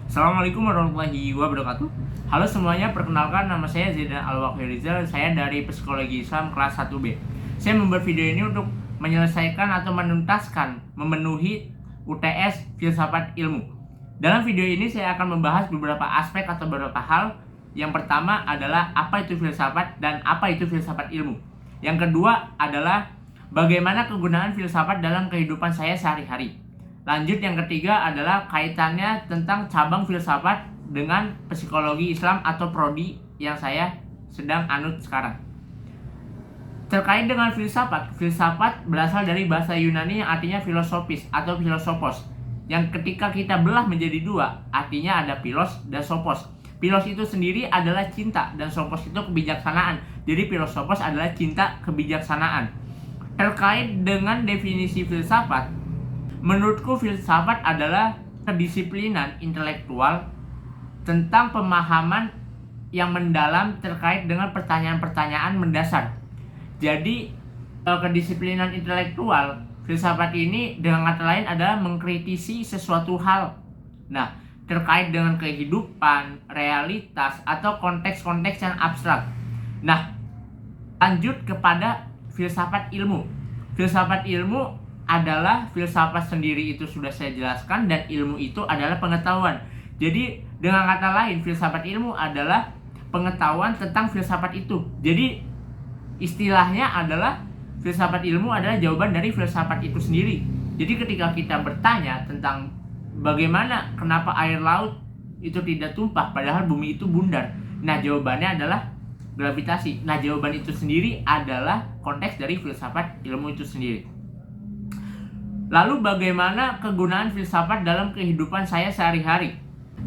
Assalamualaikum warahmatullahi wabarakatuh. Halo semuanya, perkenalkan nama saya Zaidan Alwakil Rizal. Saya dari Psikologi Islam kelas 1B. Saya membuat video ini untuk menyelesaikan atau menuntaskan memenuhi UTS Filsafat Ilmu. Dalam video ini saya akan membahas beberapa aspek atau beberapa hal. Yang pertama adalah apa itu filsafat dan apa itu filsafat ilmu. Yang kedua adalah bagaimana kegunaan filsafat dalam kehidupan saya sehari-hari. Lanjut, yang ketiga adalah kaitannya tentang cabang filsafat dengan psikologi Islam atau prodi yang saya sedang anut sekarang. Terkait dengan filsafat, filsafat berasal dari bahasa Yunani yang artinya filosofis atau filosopos, yang ketika kita belah menjadi dua, artinya ada philos dan sopos. Philos itu sendiri adalah cinta dan sopos itu kebijaksanaan. Jadi filosopos adalah cinta kebijaksanaan. Terkait dengan definisi filsafat, menurutku filsafat adalah kedisiplinan intelektual tentang pemahaman yang mendalam terkait dengan pertanyaan-pertanyaan mendasar. Jadi kedisiplinan intelektual filsafat ini dengan kata lain adalah mengkritisi sesuatu hal. Nah, terkait dengan kehidupan, realitas, atau konteks-konteks yang abstrak. Nah, lanjut kepada filsafat ilmu. Filsafat ilmu adalah filsafat sendiri itu sudah saya jelaskan, dan ilmu itu adalah pengetahuan. Jadi dengan kata lain, filsafat ilmu adalah pengetahuan tentang filsafat itu. Jadi istilahnya adalah filsafat ilmu adalah jawaban dari filsafat itu sendiri. Jadi ketika kita bertanya tentang bagaimana kenapa air laut itu tidak tumpah padahal bumi itu bundar, nah jawabannya adalah gravitasi. Nah jawaban itu sendiri adalah konteks dari filsafat ilmu itu sendiri. Lalu bagaimana kegunaan filsafat dalam kehidupan saya sehari-hari?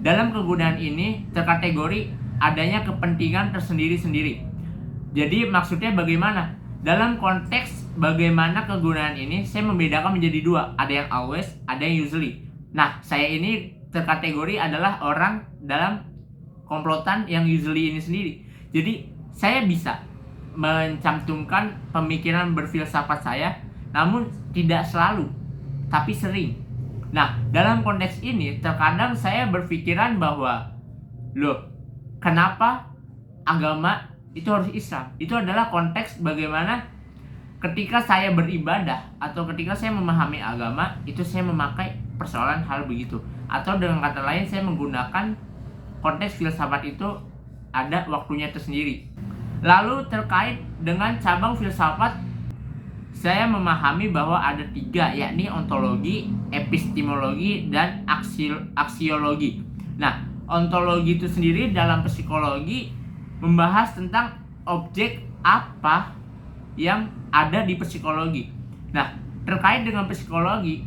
Dalam kegunaan ini terkategori adanya kepentingan tersendiri-sendiri. Jadi maksudnya bagaimana? Dalam konteks bagaimana kegunaan ini, saya membedakan menjadi dua. Ada yang always, ada yang usually. Nah, saya ini terkategori adalah orang dalam komplotan yang usually ini sendiri. Jadi saya bisa mencantumkan pemikiran berfilsafat saya, namun tidak selalu, tapi sering. Nah, dalam konteks ini terkadang saya berpikiran bahwa kenapa agama itu harus Islam? Itu adalah konteks bagaimana ketika saya beribadah atau ketika saya memahami agama, itu saya memakai persoalan hal begitu. Atau dengan kata lain, saya menggunakan konteks filsafat itu ada waktunya tersendiri. Lalu terkait dengan cabang filsafat, saya memahami bahwa ada tiga, yakni ontologi, epistemologi, dan aksiologi. Nah, ontologi itu sendiri dalam psikologi membahas tentang objek apa yang ada di psikologi. Nah, terkait dengan psikologi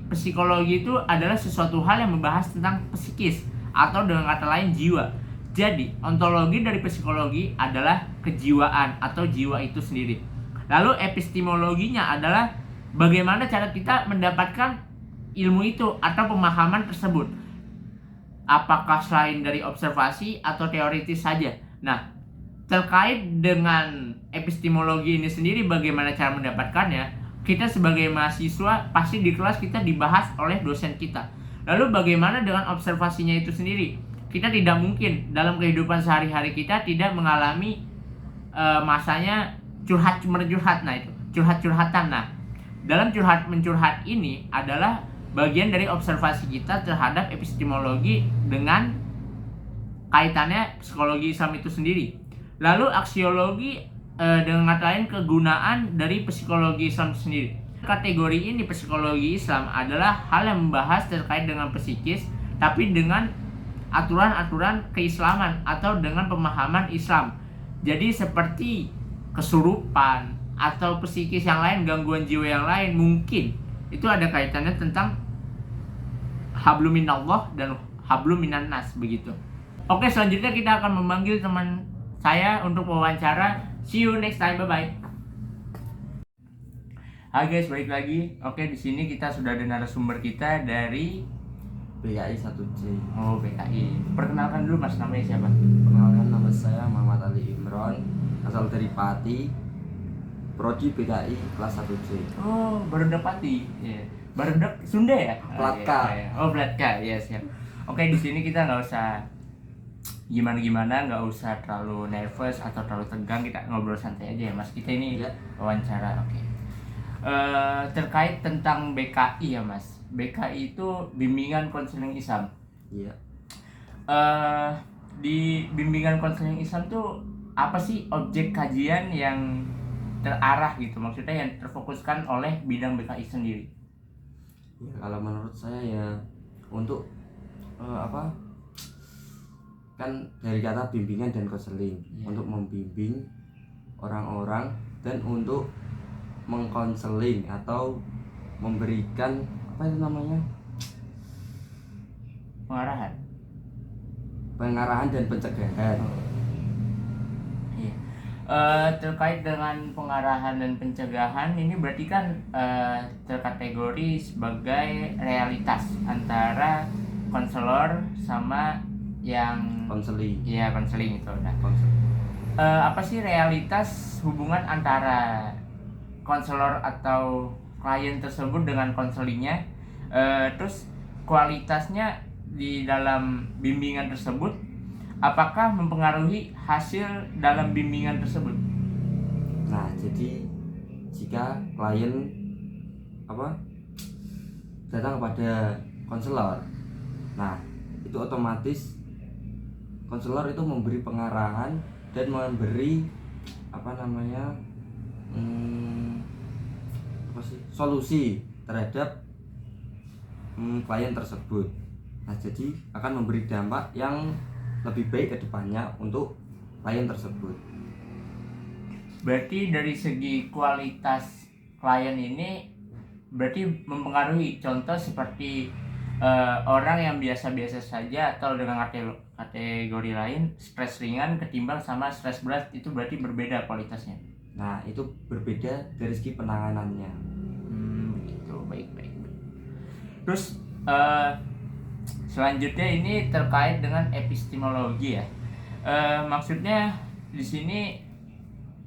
itu adalah sesuatu hal yang membahas tentang psikis atau dengan kata lain jiwa. Jadi, ontologi dari psikologi adalah kejiwaan atau jiwa itu sendiri. Lalu epistemologinya adalah bagaimana cara kita mendapatkan ilmu itu atau pemahaman tersebut. Apakah selain dari observasi atau teoritis saja? Nah, terkait dengan epistemologi ini sendiri bagaimana cara mendapatkannya, kita sebagai mahasiswa pasti di kelas kita dibahas oleh dosen kita. Lalu bagaimana dengan observasinya itu sendiri? Kita tidak mungkin dalam kehidupan sehari-hari kita tidak mengalami masanya curhat-curhat. Nah, itu curhat-curhatan. Nah, dalam curhat-mencurhat ini adalah bagian dari observasi kita terhadap epistemologi dengan kaitannya psikologi Islam itu sendiri. Lalu aksiologi dengan kata lain kegunaan dari psikologi Islam sendiri. Kategori ini psikologi Islam adalah hal yang membahas terkait dengan psikis, tapi dengan aturan-aturan keislaman atau dengan pemahaman Islam. Jadi seperti kesurupan atau psikis yang lain, gangguan jiwa yang lain, mungkin itu ada kaitannya tentang hablum minallah dan hablum minan nas begitu. Oke, selanjutnya kita akan memanggil teman saya untuk wawancara. See you next time, bye bye. Hai guys, balik lagi. Oke, di sini kita sudah ada narasumber kita dari PKI 1C. Oh, PKI. Perkenalkan dulu Mas, namanya siapa? Perkenalkan, nama saya Muhammad Ali Imron, asal dari Pati, prodi PKI kelas 1C. Oh, Barudak Pati. Yeah. Barudak Sunda ya? Platka. Oh, Platka. Yes, ya. Oke, di sini kita nggak usah gimana-gimana, nggak usah terlalu nervous atau terlalu tegang, kita ngobrol santai aja ya Mas. Kita ini Ya. wawancara, oke. Terkait tentang BKI ya Mas. BKI itu bimbingan konseling Islam. Iya. Di bimbingan konseling Islam tuh apa sih objek kajian yang terarah gitu, maksudnya yang terfokuskan oleh bidang BKI sendiri? Ya, kalau menurut saya ya untuk kan dari kata bimbingan dan konseling, Iya. untuk membimbing orang-orang dan untuk mengkonseling atau memberikan apa itu namanya, pengarahan dan pencegahan. Iya. Terkait dengan pengarahan dan pencegahan ini berarti kan terkategori sebagai realitas antara konselor sama yang Konseling. ya konseling itu. Nah, Konseling. apa sih realitas hubungan antara konselor atau klien tersebut dengan konselingnya? Terus kualitasnya di dalam bimbingan tersebut apakah mempengaruhi hasil dalam bimbingan tersebut? Nah, jadi jika klien datang kepada konselor, nah itu otomatis konselor itu memberi pengarahan dan memberi solusi terhadap klien tersebut. Nah, jadi akan memberi dampak yang lebih baik ke depannya untuk klien tersebut. Berarti dari segi kualitas klien ini berarti mempengaruhi, contoh seperti orang yang biasa-biasa saja atau dengan kategori lain stres ringan ketimbang sama stres berat, itu berarti berbeda kualitasnya. Nah, itu berbeda dari segi penanganannya. Begitu, baik. Terus selanjutnya ini terkait dengan epistemologi ya. Maksudnya di sini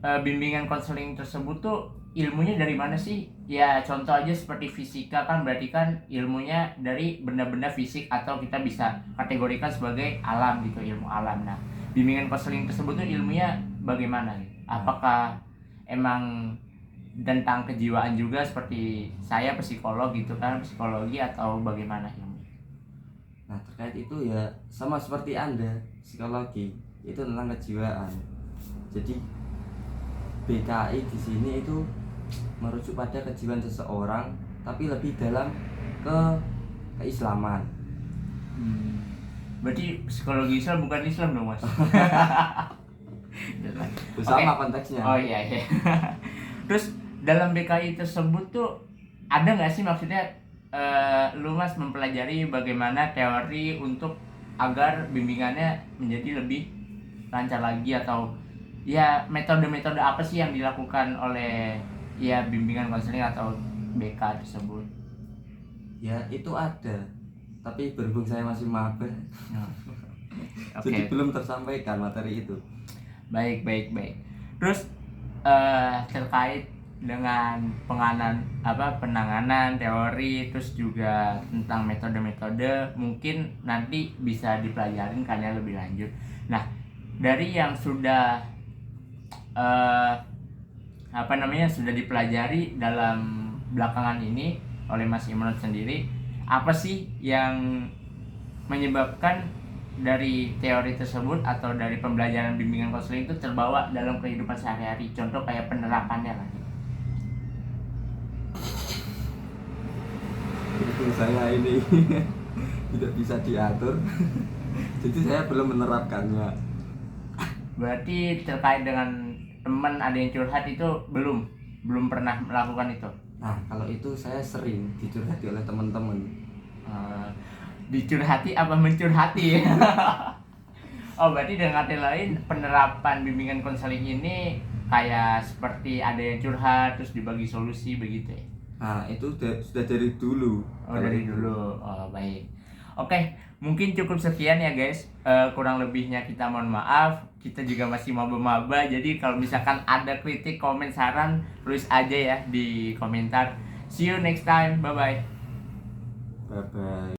bimbingan konseling tersebut tuh ilmunya dari mana sih? Ya contoh aja seperti fisika kan berarti kan ilmunya dari benda-benda fisik atau kita bisa kategorikan sebagai alam gitu, ilmu alam. Nah, bimbingan konseling tersebut tuh ilmunya bagaimana gitu? Apakah emang tentang kejiwaan juga seperti saya psikolog gitu kan, psikologi, atau bagaimana ilmu? Nah, terkait itu ya sama seperti Anda, psikologi itu tentang kejiwaan. Jadi BKI di sini itu merujuk pada kejiwaan seseorang, tapi lebih dalam keislaman. Berarti psikologi Islam bukan Islam dong Mas? Itu sama konteksnya. Oh iya. Terus dalam BKI tersebut tuh ada nggak sih maksudnya lu Mas mempelajari bagaimana teori untuk agar bimbingannya menjadi lebih lancar lagi, atau ya metode-metode apa sih yang dilakukan oleh ya bimbingan konseling atau BK tersebut? Ya itu ada, tapi berhubung saya masih maba, jadi belum tersampaikan materi itu. Baik. Terus terkait dengan penanganan teori, terus juga tentang metode-metode, mungkin nanti bisa dipelajarin kalian lebih lanjut. Nah, dari yang sudah sudah dipelajari dalam belakangan ini oleh Mas Imron sendiri, apa sih yang menyebabkan dari teori tersebut atau dari pembelajaran bimbingan konseling itu terbawa dalam kehidupan sehari-hari, contoh kayak penerapannya lah. Itu saya ini tidak bisa diatur, jadi saya belum menerapkannya. Berarti terkait dengan teman ada yang curhat itu belum pernah melakukan itu. Nah, kalau itu saya sering dicurhati oleh teman-teman. Dicurhati apa mencurhati? Oh, berarti dengan kata lain penerapan bimbingan konseling ini kayak seperti ada yang curhat terus dibagi solusi begitu ya? Nah, itu sudah dari dulu. Oh, dari dulu. Oh, baik. Oke, mungkin cukup sekian ya guys. Kurang lebihnya kita mohon maaf. Kita juga masih maba-maba. Jadi kalau misalkan ada kritik, komen, saran, tulis aja ya di komentar. See you next time. Bye-bye. Bye-bye.